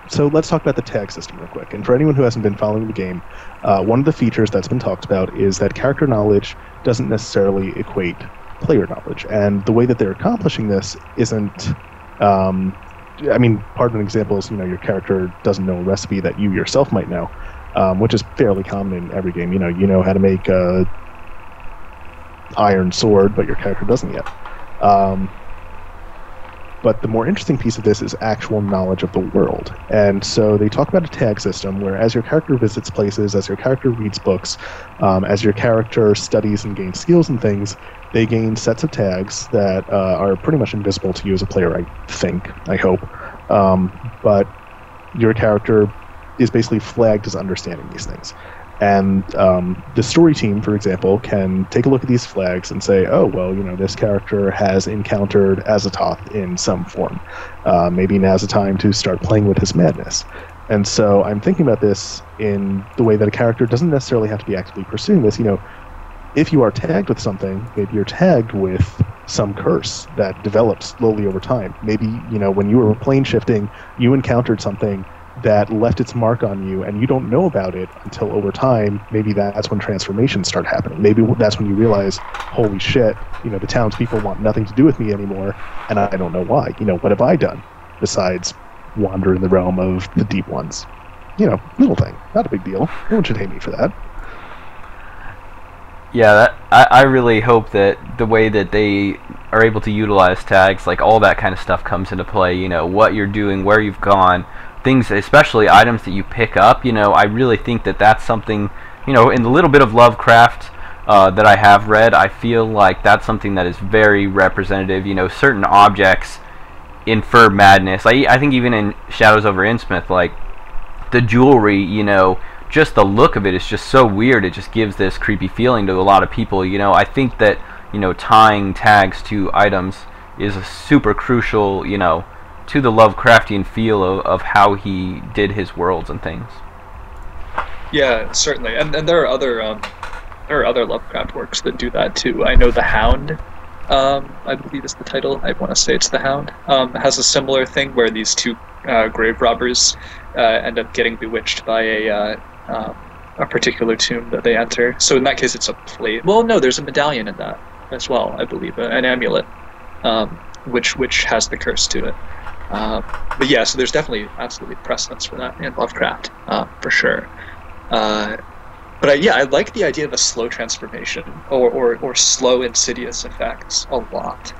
so let's talk about the tag system real quick. And for anyone who hasn't been following the game, one of the features that's been talked about is that character knowledge doesn't necessarily equate player knowledge. And the way that they're accomplishing this isn't... part of an example is, your character doesn't know a recipe that you yourself might know, which is fairly common in every game. You know how to make a iron sword, but your character doesn't yet. But the more interesting piece of this is actual knowledge of the world. And so they talk about a tag system where as your character visits places, as your character reads books, as your character studies and gains skills and things, they gain sets of tags that are pretty much invisible to you as a player, I hope. But your character is basically flagged as understanding these things. And the story team, for example, can take a look at these flags and say, oh, well, this character has encountered Azathoth in some form. Maybe now's the time to start playing with his madness. And so I'm thinking about this in the way that a character doesn't necessarily have to be actively pursuing this. If you are tagged with something, maybe you're tagged with some curse that develops slowly over time. Maybe, when you were plane shifting, you encountered something that left its mark on you, and you don't know about it until over time. Maybe that's when transformations start happening. Maybe that's when you realize, holy shit, the townspeople want nothing to do with me anymore, and I don't know why. What have I done besides wander in the realm of the deep ones? Little thing, not a big deal. No one should hate me for that.
Yeah, I really hope that the way that they are able to utilize tags, like all that kind of stuff comes into play, what you're doing, where you've gone, things, especially items that you pick up, I really think that that's something, in the little bit of Lovecraft that I have read, I feel like that's something that is very representative. Certain objects infer madness. I think even in Shadows over Innsmouth, like the jewelry, just the look of it is just so weird. It just gives this creepy feeling to a lot of people. I think that, tying tags to items is a super crucial, to the Lovecraftian feel of how he did his worlds and things.
Yeah, certainly. And there are other Lovecraft works that do that too. I know The Hound, I believe is the title. I want to say it's The Hound. Has a similar thing where these two grave robbers end up getting bewitched by a particular tomb that they enter. So in that case, it's a plate. Well, no, there's a medallion in that as well, I believe, an amulet, which has the curse to it. But yeah, so there's definitely absolutely precedence for that in Lovecraft, for sure. But I like the idea of a slow transformation or slow insidious effects a lot,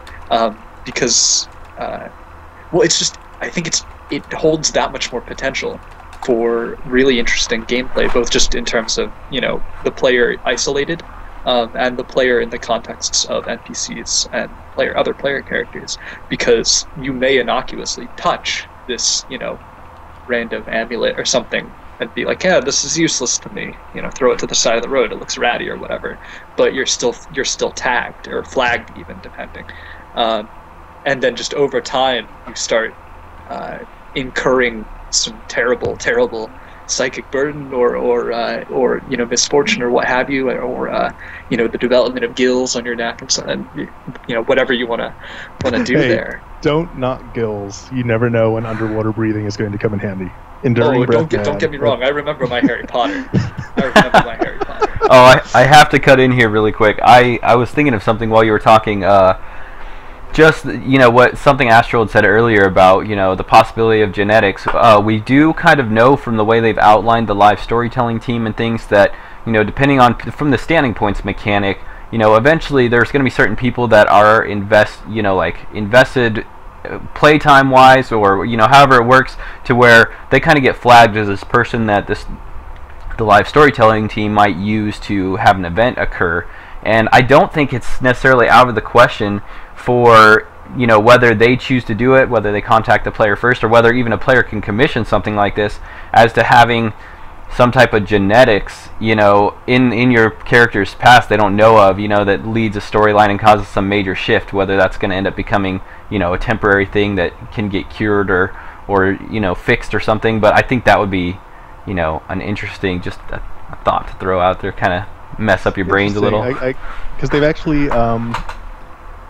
because it's just, I think it holds that much more potential for really interesting gameplay, both just in terms of the player isolated, and the player in the contexts of NPCs and other player characters, because you may innocuously touch this random amulet or something and be like, yeah, this is useless to me, throw it to the side of the road, it looks ratty or whatever, but you're still tagged or flagged, even, depending, and then just over time you start incurring some terrible psychic burden or misfortune or what have you, or the development of gills on your neck and so, and whatever you want to do there.
Don't knock gills. You never know when underwater breathing is going to come in handy. Enduring breath,
don't get me wrong. I remember my Harry Potter. I
have to cut in here really quick. I was thinking of something while you were talking. just, what something Astral had said earlier about, the possibility of genetics, we do kind of know from the way they've outlined the live storytelling team and things that, depending on, from the standing points mechanic, eventually there's going to be certain people that are invested playtime wise, or, however it works, to where they kind of get flagged as this person that the live storytelling team might use to have an event occur. And I don't think it's necessarily out of the question for, whether they choose to do it, whether they contact the player first, or whether even a player can commission something like this, as to having some type of genetics, in your character's past they don't know of, that leads a storyline and causes some major shift, whether that's going to end up becoming, a temporary thing that can get cured or fixed or something. But I think that would be, an interesting, just a thought to throw out there, kind of mess up your brains a little.
Because they've actually,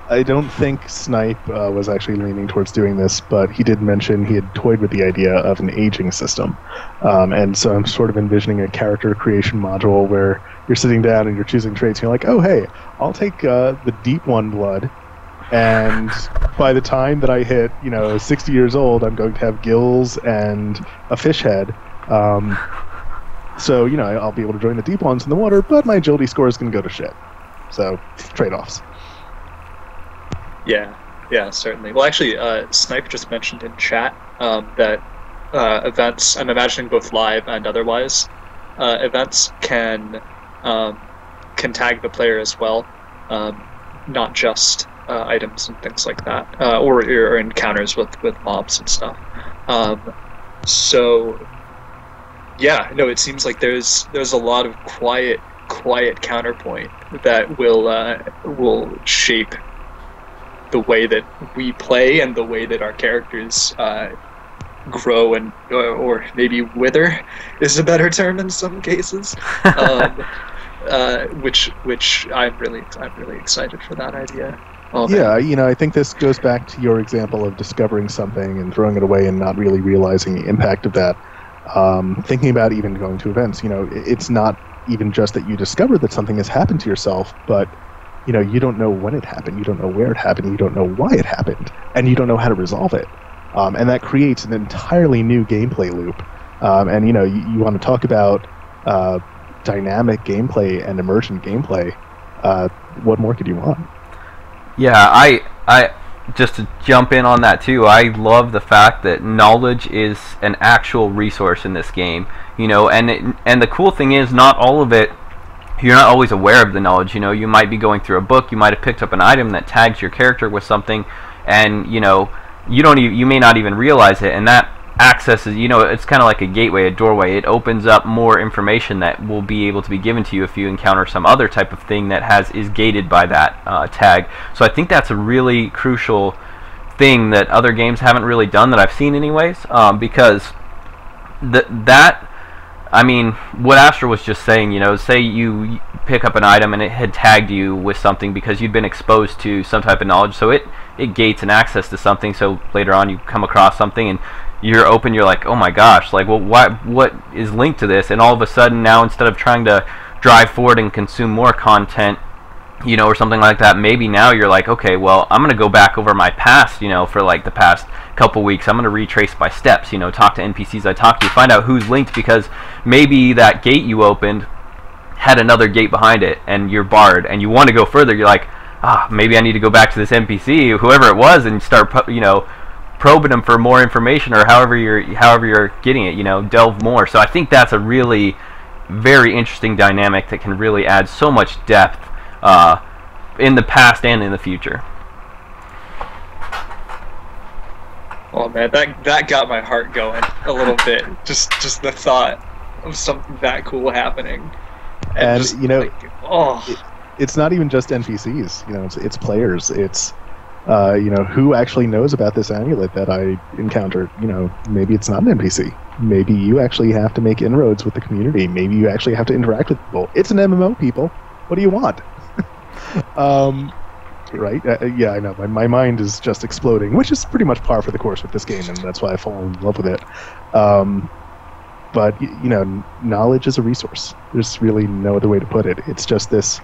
I don't think Snipe was actually leaning towards doing this, but he did mention he had toyed with the idea of an aging system. And so I'm sort of envisioning a character creation module where you're sitting down and you're choosing traits, and you're like, oh, hey, I'll take the Deep One blood, and by the time that I hit, 60 years old, I'm going to have gills and a fish head. So, I'll be able to join the Deep Ones in the water, but my agility score is going to go to shit. So, trade-offs.
Yeah, certainly. Well, actually, Snipe just mentioned in chat that events, I'm imagining both live and otherwise, events can tag the player as well, not just items and things like that, or encounters with mobs and stuff. So, yeah, no, it seems like there's a lot of quiet counterpoint that will shape the way that we play and the way that our characters grow and or maybe wither is a better term in some cases. Which I'm really excited for that idea.
I think this goes back to your example of discovering something and throwing it away and not really realizing the impact of that. Thinking about even going to events, it's not even just that you discover that something has happened to yourself, but you don't know when it happened, you don't know where it happened, you don't know why it happened, and you don't know how to resolve it. And that creates an entirely new gameplay loop. And you want to talk about dynamic gameplay and emergent gameplay. What more could you want?
Yeah, I just to jump in on that too, I love the fact that knowledge is an actual resource in this game. And the cool thing is, not all of it, you're not always aware of the knowledge. You might be going through a book, you might have picked up an item that tags your character with something, and you may not even realize it, and that access is, it's kind of like a gateway, a doorway. It opens up more information that will be able to be given to you if you encounter some other type of thing that is gated by that tag. So I think that's a really crucial thing that other games haven't really done, that I've seen anyways, because what Astral was just saying, say you pick up an item and it had tagged you with something because you'd been exposed to some type of knowledge, so it gates an access to something, so later on you come across something and you're like, oh my gosh, like, well, what is linked to this? And all of a sudden now, instead of trying to drive forward and consume more content, or something like that, maybe now you're like, okay, well, I'm going to go back over my past, for like the past couple weeks. I'm going to retrace my steps, talk to NPCs I talked to, find out who's linked, because maybe that gate you opened had another gate behind it and you're barred and you want to go further. You're like, maybe I need to go back to this NPC, whoever it was, and start, probing them for more information, or however you're getting it, delve more. So I think that's a really very interesting dynamic that can really add so much depth in the past and in the future.
Oh man, that got my heart going a little bit. Just the thought of something that cool happening. And just,
it's not even just NPCs. It's players. It's who actually knows about this amulet that I encountered. Maybe it's not an NPC. Maybe you actually have to make inroads with the community. Maybe you actually have to interact with people. It's an MMO, people. What do you want? Right? Yeah, I know. My mind is just exploding, which is pretty much par for the course with this game, and that's why I fall in love with it. But, knowledge is a resource. There's really no other way to put it. It's just this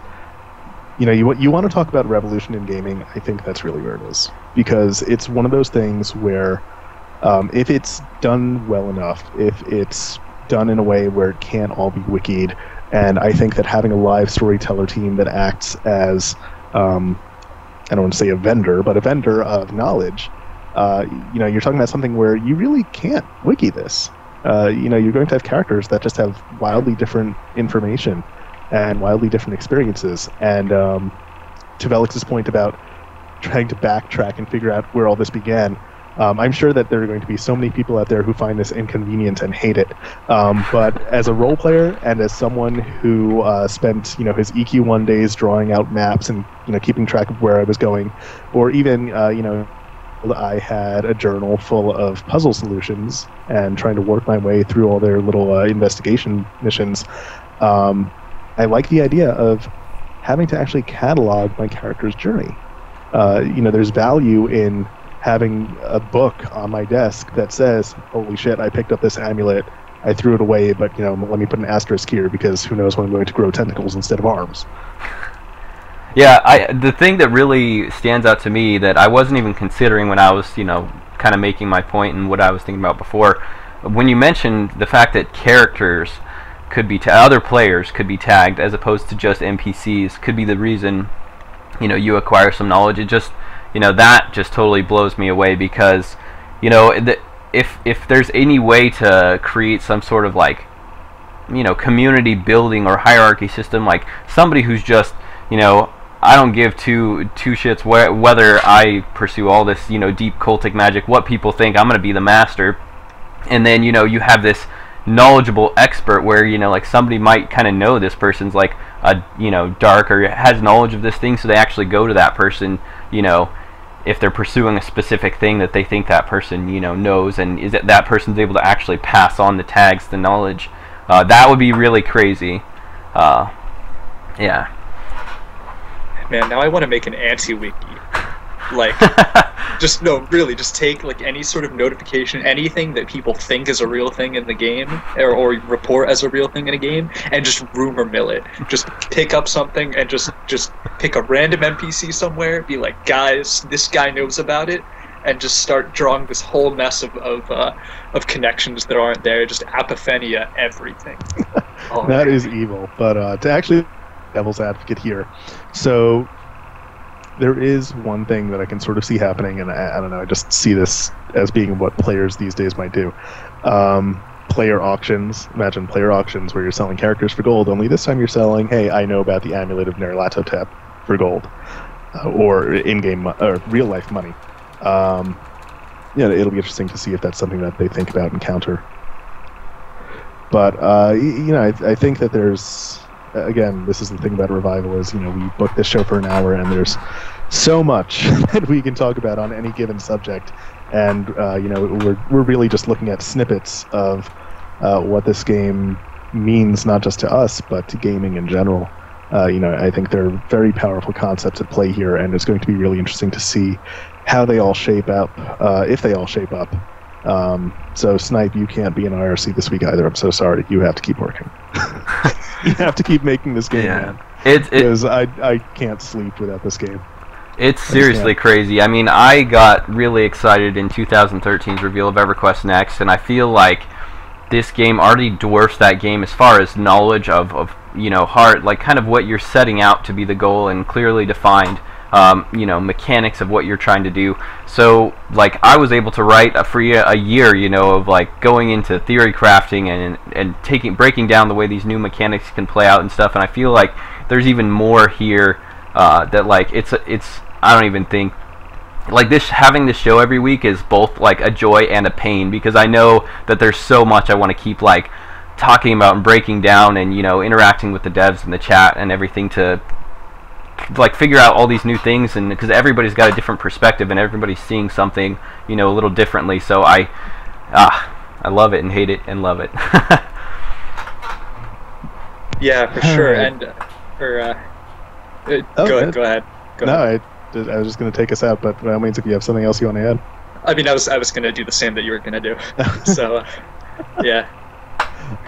you want to talk about revolution in gaming. I think that's really where it is, because it's one of those things where if it's done well enough, if it's done in a way where it can't all be wikied, and I think that having a live storyteller team that acts as I don't want to say a vendor, but a vendor of knowledge. You're talking about something where you really can't wiki this. You're going to have characters that just have wildly different information and wildly different experiences. And to Velix's point about trying to backtrack and figure out where all this began, I'm sure that there are going to be so many people out there who find this inconvenient and hate it. But as a role player and as someone who spent his EQ1 days drawing out maps and keeping track of where I was going, or even I had a journal full of puzzle solutions and trying to work my way through all their little investigation missions. I like the idea of having to actually catalog my character's journey. There's value in having a book on my desk that says, holy shit, I picked up this amulet, I threw it away, but let me put an asterisk here because who knows when I'm going to grow tentacles instead of arms.
Yeah, the thing that really stands out to me that I wasn't even considering when I was, kind of making my point and what I was thinking about before, when you mentioned the fact that characters could be other players could be tagged as opposed to just NPCs, could be the reason, you acquire some knowledge. It just, that just totally blows me away, because, if there's any way to create some sort of community building or hierarchy system, like somebody who's just, I don't give two shits whether I pursue all this, deep cultic magic, what people think, I'm going to be the master. And then, you have this knowledgeable expert where, somebody might kind of know this person's dark or has knowledge of this thing, so they actually go to that person, if they're pursuing a specific thing that they think that person, knows, and is that person's able to actually pass on the tags, the knowledge. That would be really crazy. Yeah.
Man, now I want to make an anti-wiki. Just take any sort of notification, anything that people think is a real thing in the game, or report as a real thing in a game, and just rumor mill it. Just pick up something and just pick a random NPC somewhere, be like, guys, this guy knows about it, and just start drawing this whole mess of connections that aren't there. Just apophenia everything.
That is evil. But to actually devil's advocate here, so there is one thing that I can sort of see happening, and I don't know, I just see this as being what players these days might do. Player auctions. Imagine player auctions where you're selling characters for gold, only this time you're selling, hey, I know about the Amulet of Nyarlathotep for gold, or in-game or real-life money. It'll be interesting to see if that's something that they think about and counter. But I think that there's, again, this is the thing about Revival is, we booked this show for an hour and there's so much that we can talk about on any given subject, and we're really just looking at snippets of what this game means, not just to us but to gaming in general. I think there are very powerful concepts at play here, and it's going to be really interesting to see how they all shape up, if they all shape up. So Snipe, you can't be in IRC this week either. I'm so sorry. You have to keep working. You have to keep making this game, man. Because I can't sleep without this game.
It's seriously crazy. I mean, I got really excited in 2013's reveal of EverQuest Next, and I feel like this game already dwarfs that game as far as knowledge of heart, like kind of what you're setting out to be the goal and clearly defined. Mechanics of what you're trying to do. So, I was able to write a year, of going into theory crafting and breaking down the way these new mechanics can play out and stuff. And I feel like there's even more here that it's I don't even think having this show every week is both a joy and a pain, because I know that there's so much I want to keep talking about and breaking down and interacting with the devs in the chat and everything to figure out all these new things, and because everybody's got a different perspective and everybody's seeing something a little differently. So I love it and hate it and love it.
Yeah, for sure. And go ahead.
I was just going to take us out, but by all means, if you have something else you want to add.
I mean, I was going to do the same that you were going to do. So yeah.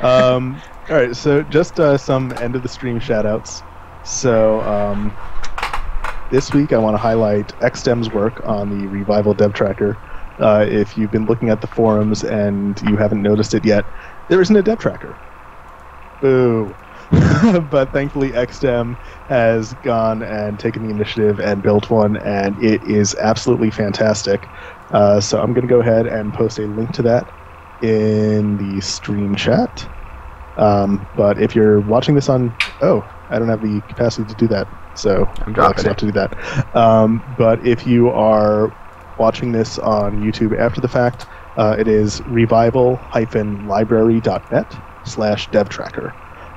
All right, so just some end of the stream shout outs. So This week, I want to highlight XDem's work on the Revival Dev Tracker. If you've been looking at the forums and you haven't noticed it yet, there isn't a dev tracker. Boo. But thankfully, XDem has gone and taken the initiative and built one, and it is absolutely fantastic. So I'm going to go ahead and post a link to that in the stream chat. But if you're watching this on... Oh, I don't have the capacity to do that, so I'll actually have to do that. But if you are watching this on YouTube after the fact, it is revival-library.net/devtracker.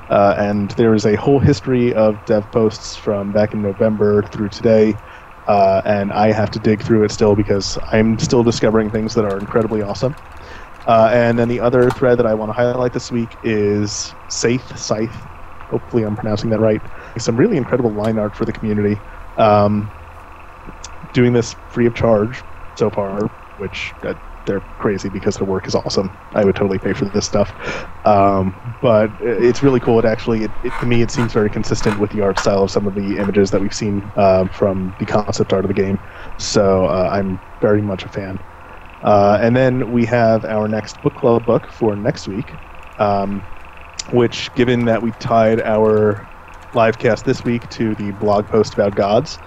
And there is a whole history of dev posts from back in November through today, and I have to dig through it still because I'm still discovering things that are incredibly awesome. And then the other thread that I want to highlight this week is Scythe. Hopefully I'm pronouncing that right. Some really incredible line art for the community. Doing this free of charge so far, which they're crazy because their work is awesome. I would totally pay for this stuff. But it's really cool. To me, it seems very consistent with the art style of some of the images that we've seen from the concept art of the game. So I'm very much a fan. And then we have our next book club book for next week, which, given that we tied our live cast this week to the blog post about gods,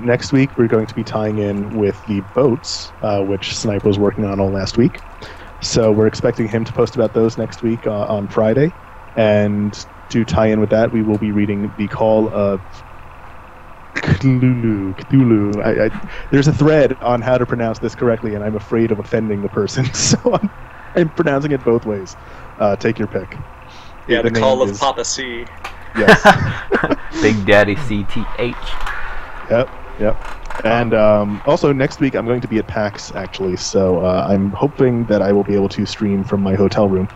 next week we're going to be tying in with the boats, which Snipe was working on all last week. So we're expecting him to post about those next week on Friday. And to tie in with that, we will be reading The Call of Cthulhu. There's a thread on how to pronounce this correctly, and I'm afraid of offending the person, so I'm pronouncing it both ways. Take your pick.
Yeah, the Call of Papa C.
Yes.
Big Daddy CTH.
Yep. And also next week I'm going to be at PAX, actually, so I'm hoping that I will be able to stream from my hotel room.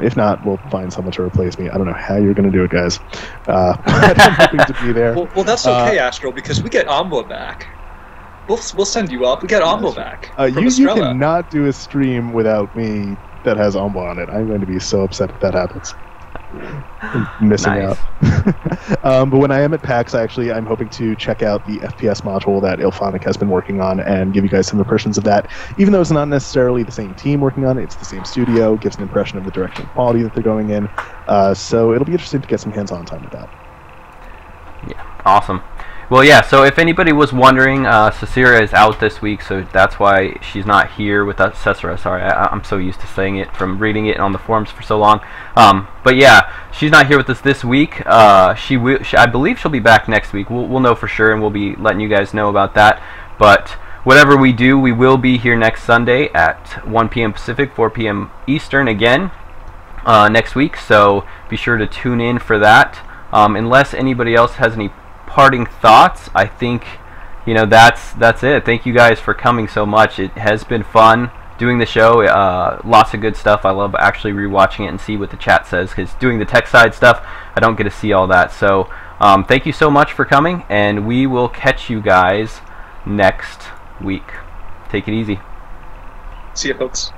If not, we'll find someone to replace me. I don't know how you're going to do it, guys. But I'm hoping to be there.
Well, that's okay, Astral, because we get Amba back. We'll send you up. We get Amba back.
You cannot do a stream without me that has Amba on it. I'm going to be so upset if that happens. I'm missing out. But when I am at PAX, I'm hoping to check out the FPS module that Ilphonic has been working on and give you guys some impressions of that. Even though it's not necessarily the same team working on it, it's the same studio, gives an impression of the direction and quality that they're going in. So it'll be interesting to get some hands-on time with that.
Yeah, awesome. Well, yeah, so if anybody was wondering, Cecira is out this week, so that's why she's not here with us. Cecira, sorry, I'm so used to saying it from reading it on the forums for so long. But yeah, she's not here with us this week. I believe she'll be back next week. We'll know for sure, and we'll be letting you guys know about that. But whatever we do, we will be here next Sunday at 1 p.m. Pacific, 4 p.m. Eastern again next week, so be sure to tune in for that. Unless anybody else has any parting thoughts, I think that's it. Thank you guys for coming so much. It has been fun doing the show. Lots of good stuff. I love actually rewatching it and see what the chat says, because doing the tech side stuff, I don't get to see all that. So thank you so much for coming, and we will catch you guys next week. Take it easy.
See you, folks.